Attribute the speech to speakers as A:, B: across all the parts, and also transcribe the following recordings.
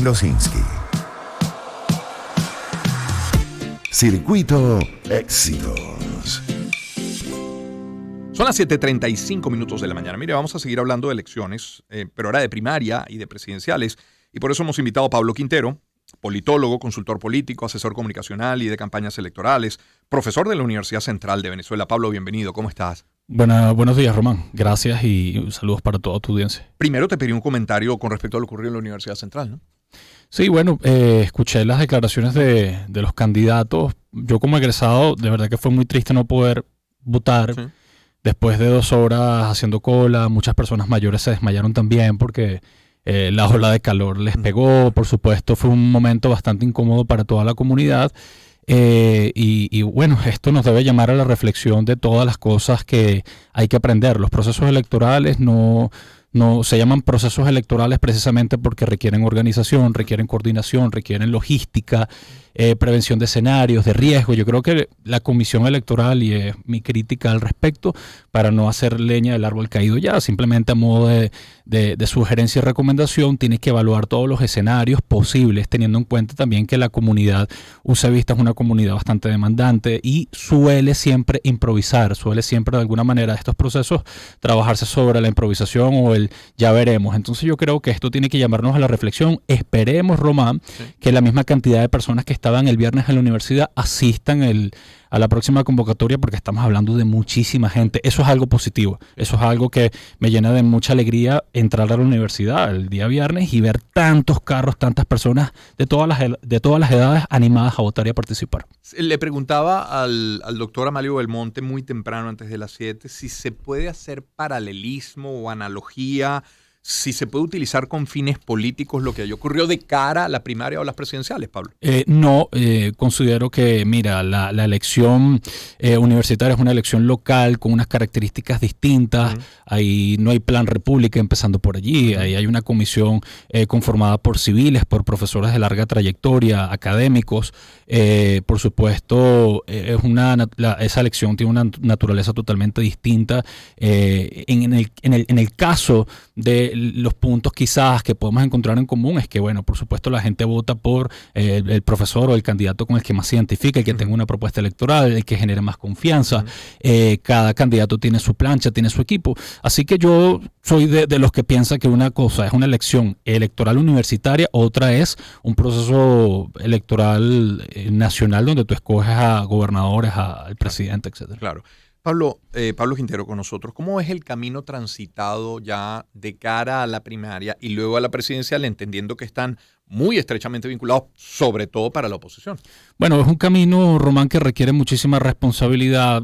A: Losinski. Circuito Éxitos.
B: Son las 7:35 de la mañana. Mire, vamos a seguir hablando de elecciones, pero ahora de primaria y de presidenciales. Y por eso hemos invitado a Pablo Quintero, politólogo, consultor político, asesor comunicacional y de campañas electorales, profesor de la Universidad Central de Venezuela. Pablo, bienvenido. ¿Cómo estás?
C: Buenos días, Román. Gracias y saludos para toda tu audiencia.
B: Primero te pedí un comentario con respecto a lo ocurrido en la Universidad Central, ¿no?
C: Sí, bueno, escuché las declaraciones de los candidatos. Yo como egresado, de verdad que fue muy triste no poder votar. Sí. Después de 2 horas haciendo cola, muchas personas mayores se desmayaron también porque la ola de calor les pegó. Por supuesto, fue un momento bastante incómodo para toda la comunidad. Y bueno, esto nos debe llamar a la reflexión de todas las cosas que hay que aprender. Los procesos electorales no se llaman procesos electorales precisamente porque requieren organización, requieren coordinación, requieren logística, prevención de escenarios, de riesgo. Yo creo que la Comisión Electoral, y es mi crítica al respecto, para no hacer leña del árbol caído ya, simplemente a modo de sugerencia y recomendación, tiene que evaluar todos los escenarios posibles, teniendo en cuenta también que la comunidad UCEBista es una comunidad bastante demandante y suele siempre improvisar, suele siempre de alguna manera estos procesos trabajarse sobre la improvisación o el ya veremos. Entonces yo creo que esto tiene que llamarnos a la reflexión. Esperemos, Román, que la misma cantidad de personas que estaban el viernes en la universidad asistan a la próxima convocatoria, porque estamos hablando de muchísima gente. Eso es algo positivo. Eso es algo que me llena de mucha alegría, entrar a la universidad el día viernes y ver tantos carros, tantas personas de todas las edades animadas a votar y a participar.
B: Le preguntaba al doctor Amalio Belmonte muy temprano, antes de las 7, si se puede hacer paralelismo o analogía, si se puede utilizar con fines políticos lo que haya ocurrido de cara a la primaria o las presidenciales, Pablo.
C: No, considero que, mira, la elección universitaria es una elección local con unas características distintas. Ahí no hay plan república empezando por allí. Ahí hay una comisión conformada por civiles, por profesores de larga trayectoria, académicos. Por supuesto, esa elección tiene una naturaleza totalmente distinta. En el caso de los puntos quizás que podemos encontrar en común es que, bueno, por supuesto la gente vota por el profesor o el candidato con el que más se identifica, el que tenga una propuesta electoral, el que genere más confianza. Cada candidato tiene su plancha, tiene su equipo. Así que yo soy de los que piensan que una cosa es una elección electoral universitaria, otra es un proceso electoral nacional donde tú escoges a gobernadores, al presidente, etcétera.
B: Claro. Pablo Quintero con nosotros. ¿Cómo es el camino transitado ya de cara a la primaria y luego a la presidencial, entendiendo que están muy estrechamente vinculados, sobre todo para la oposición?
C: Bueno, es un camino, Román, que requiere muchísima responsabilidad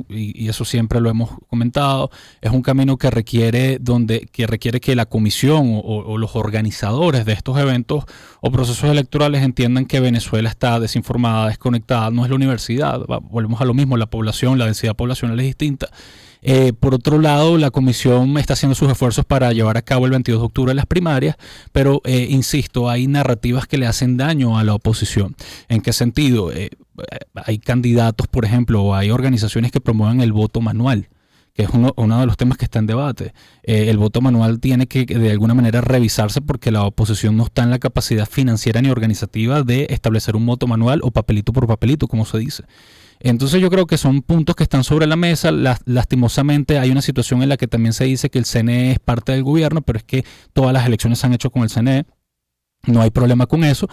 C: y eso siempre lo hemos comentado. Es un camino que requiere que la comisión o los organizadores de estos eventos o procesos electorales entiendan que Venezuela está desinformada, desconectada, no es la universidad. Volvemos a lo mismo, la densidad poblacional es distinta. Por otro lado, la comisión está haciendo sus esfuerzos para llevar a cabo el 22 de octubre las primarias, pero insisto, hay narrativas que le hacen daño a la oposición. ¿En qué sentido? Hay candidatos, por ejemplo, o hay organizaciones que promueven el voto manual, que es uno de los temas que está en debate. El voto manual tiene que de alguna manera revisarse porque la oposición no está en la capacidad financiera ni organizativa de establecer un voto manual o papelito por papelito, como se dice. Entonces yo creo que son puntos que están sobre la mesa. Lastimosamente hay una situación en la que también se dice que el CNE es parte del gobierno, pero es que todas las elecciones se han hecho con el CNE. No hay problema con eso.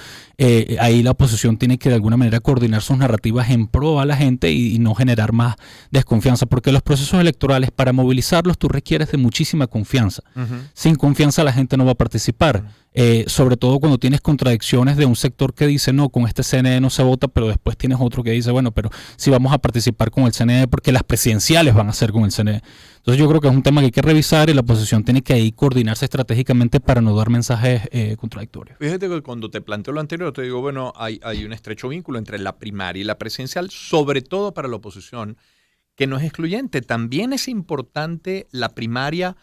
C: Ahí la oposición tiene que de alguna manera coordinar sus narrativas en pro a la gente y no generar más desconfianza, porque los procesos electorales, para movilizarlos, tú requieres de muchísima confianza. Sin confianza la gente no va a participar. Sobre todo cuando tienes contradicciones de un sector que dice no, con este CNE no se vota, pero después tienes otro que dice bueno, pero sí vamos a participar con el CNE porque las presidenciales van a ser con el CNE. Entonces yo creo que es un tema que hay que revisar y la oposición tiene que ahí coordinarse estratégicamente para no dar mensajes contradictorios.
B: Fíjate que cuando te planteo lo anterior te digo, bueno, hay un estrecho vínculo entre la primaria y la presidencial, sobre todo para la oposición, que no es excluyente. También es importante la primaria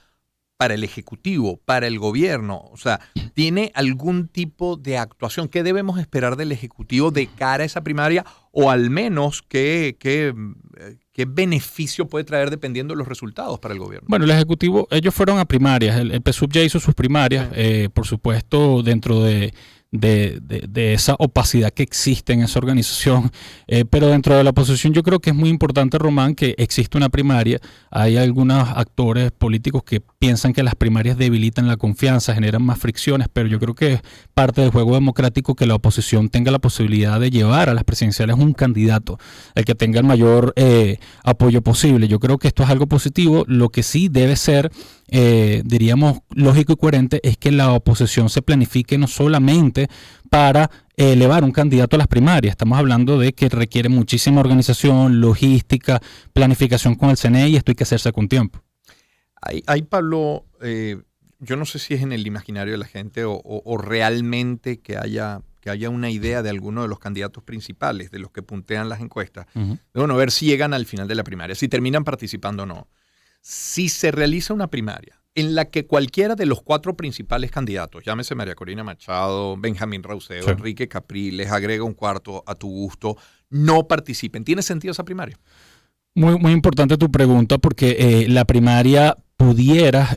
B: para el Ejecutivo, para el gobierno. O sea, ¿tiene algún tipo de actuación? ¿Qué debemos esperar del Ejecutivo de cara a esa primaria? O al menos, ¿qué beneficio puede traer dependiendo de los resultados para el gobierno?
C: Bueno, el Ejecutivo, ellos fueron a primarias. El PSUV ya hizo sus primarias. Por supuesto, dentro de de esa opacidad que existe en esa organización. Pero dentro de la oposición yo creo que es muy importante, Román, que existe una primaria. Hay algunos actores políticos que piensan que las primarias debilitan la confianza, generan más fricciones, pero yo creo que es parte del juego democrático que la oposición tenga la posibilidad de llevar a las presidenciales un candidato, el que tenga el mayor apoyo posible. Yo creo que esto es algo positivo. Lo que sí debe ser, diríamos, lógico y coherente es que la oposición se planifique no solamente para elevar un candidato a las primarias. Estamos hablando de que requiere muchísima organización, logística, planificación con el CNE, y esto hay que hacerse con tiempo.
B: Hay Pablo, yo no sé si es en el imaginario de la gente o realmente que haya una idea de alguno de los candidatos principales, de los que puntean las encuestas. Bueno, a ver si llegan al final de la primaria, si terminan participando o no. Si se realiza una primaria en la que cualquiera de los 4 principales candidatos, llámese María Corina Machado, Benjamín Rauseo, sí, Enrique Capriles, agrega un cuarto a tu gusto, no participen, ¿tiene sentido esa primaria?
C: Muy importante tu pregunta, porque la primaria pudiera,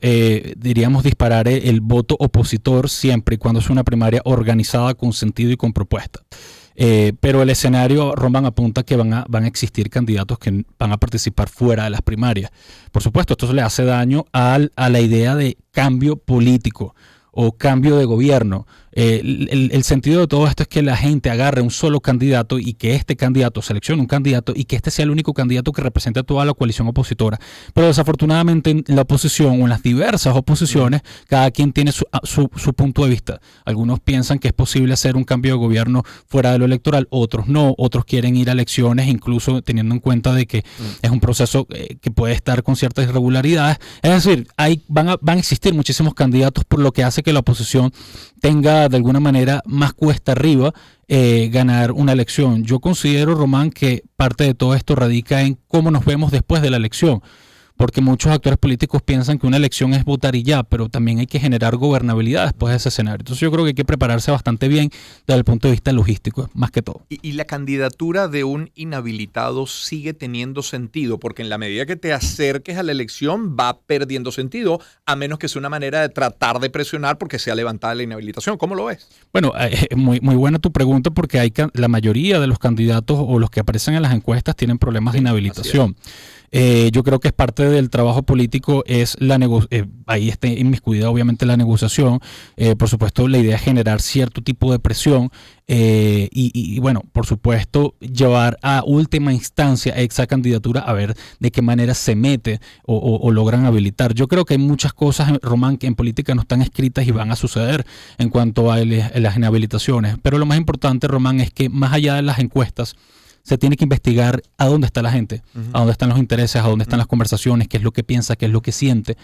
C: diríamos, disparar el voto opositor siempre y cuando es una primaria organizada con sentido y con propuesta. Pero el escenario, Román, apunta que van a existir candidatos que van a participar fuera de las primarias. Por supuesto, esto le hace daño a la idea de cambio político o cambio de gobierno. El sentido de todo esto es que la gente agarre un solo candidato y que este candidato seleccione un candidato y que este sea el único candidato que represente a toda la coalición opositora. Pero desafortunadamente en la oposición o en las diversas oposiciones, cada quien tiene su punto de vista. Algunos piensan que es posible hacer un cambio de gobierno fuera de lo electoral, otros no, otros quieren ir a elecciones, incluso teniendo en cuenta de que es un proceso que puede estar con ciertas irregularidades. Es decir, van a existir muchísimos candidatos, por lo que hace que la oposición tenga de alguna manera más cuesta arriba ganar una elección. Yo considero, Román, que parte de todo esto radica en cómo nos vemos después de la elección, porque muchos actores políticos piensan que una elección es votar y ya, pero también hay que generar gobernabilidad después de ese escenario. Entonces yo creo que hay que prepararse bastante bien desde el punto de vista logístico, más que todo.
B: ¿Y la candidatura de un inhabilitado sigue teniendo sentido? Porque en la medida que te acerques a la elección va perdiendo sentido, a menos que sea una manera de tratar de presionar porque sea levantada la inhabilitación. ¿Cómo lo ves?
C: Bueno, muy buena tu pregunta, porque la mayoría de los candidatos o los que aparecen en las encuestas tienen problemas de inhabilitación. Yo creo que es parte del trabajo político, es ahí está inmiscuida obviamente la negociación. Por supuesto, la idea es generar cierto tipo de presión y bueno, por supuesto, llevar a última instancia esa candidatura a ver de qué manera se mete o logran habilitar. Yo creo que hay muchas cosas, Román, que en política no están escritas y van a suceder en cuanto a las inhabilitaciones. Pero lo más importante, Román, es que más allá de las encuestas, se tiene que investigar a dónde está la gente, a dónde están los intereses, a dónde están las conversaciones, qué es lo que piensa, qué es lo que siente,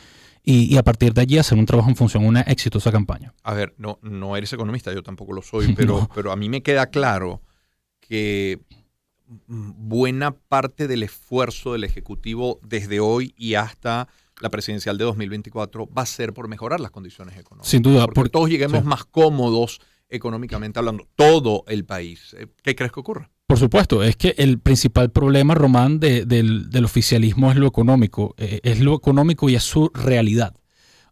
C: y a partir de allí hacer un trabajo en función de una exitosa campaña.
B: A ver, no eres economista, yo tampoco lo soy, pero a mí me queda claro que buena parte del esfuerzo del Ejecutivo desde hoy y hasta la presidencial de 2024 va a ser por mejorar las condiciones económicas.
C: Sin duda.
B: Porque todos lleguemos más cómodos económicamente hablando, todo el país. ¿Qué crees que ocurra?
C: Por supuesto, es que el principal problema, Román, del oficialismo es lo económico. Es lo económico y es su realidad.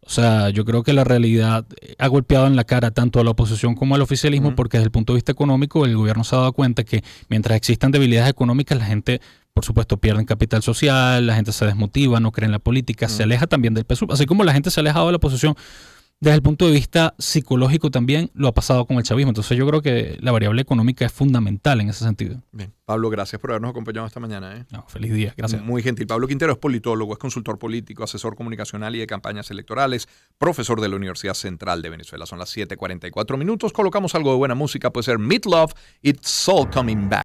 C: O sea, yo creo que la realidad ha golpeado en la cara tanto a la oposición como al oficialismo, porque desde el punto de vista económico el gobierno se ha dado cuenta que mientras existan debilidades económicas, la gente, por supuesto, pierde capital social, la gente se desmotiva, no cree en la política, se aleja también del PSUV. Así como la gente se ha alejado de la oposición, desde el punto de vista psicológico también lo ha pasado con el chavismo. Entonces yo creo que la variable económica es fundamental en ese sentido.
B: Bien, Pablo, gracias por habernos acompañado esta mañana.
C: No, feliz día, gracias.
B: Muy gentil. Pablo Quintero es politólogo, es consultor político, asesor comunicacional y de campañas electorales, profesor de la Universidad Central de Venezuela. Son las 7:44. Colocamos algo de buena música, puede ser Meat Love, It's All Coming Back.